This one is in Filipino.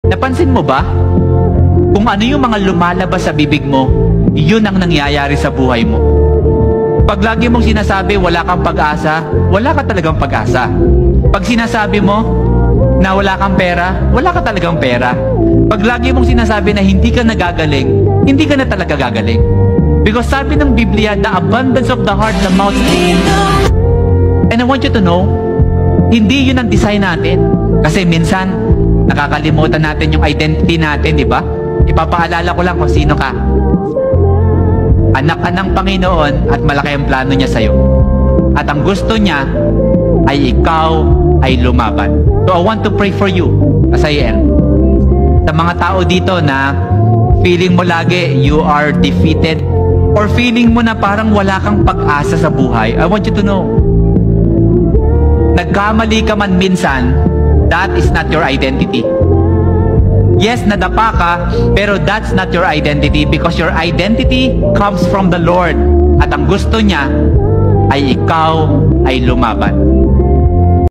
Napansin mo ba? Kung ano yung mga lumalabas sa bibig mo, yun ang nangyayari sa buhay mo. Pag lagi mong sinasabi wala kang pag-asa, wala ka talagang pag-asa. Pag sinasabi mo na wala kang pera, wala ka talagang pera. Pag lagi mong sinasabi na hindi ka nagagaling, hindi ka na talaga gagaling. Because sabi ng Biblia, the abundance of the heart, the mouth speaks. And I want you to know, hindi yun ang design natin. Kasi minsan, nakakalimutan natin yung identity natin, di ba? Ipapaalala ko lang kung sino ka. Anak ka ng Panginoon at malaki ang plano niya sa'yo. At ang gusto niya ay ikaw ay lumaban. So I want to pray for you as I end. Sa mga tao dito na feeling mo lagi you are defeated or feeling mo na parang wala kang pag-asa sa buhay, I want you to know, nagkamali ka man minsan, that is not your identity. Yes, nadapa ka, pero that's not your identity because your identity comes from the Lord. At ang gusto niya ay ikaw ay lumaban.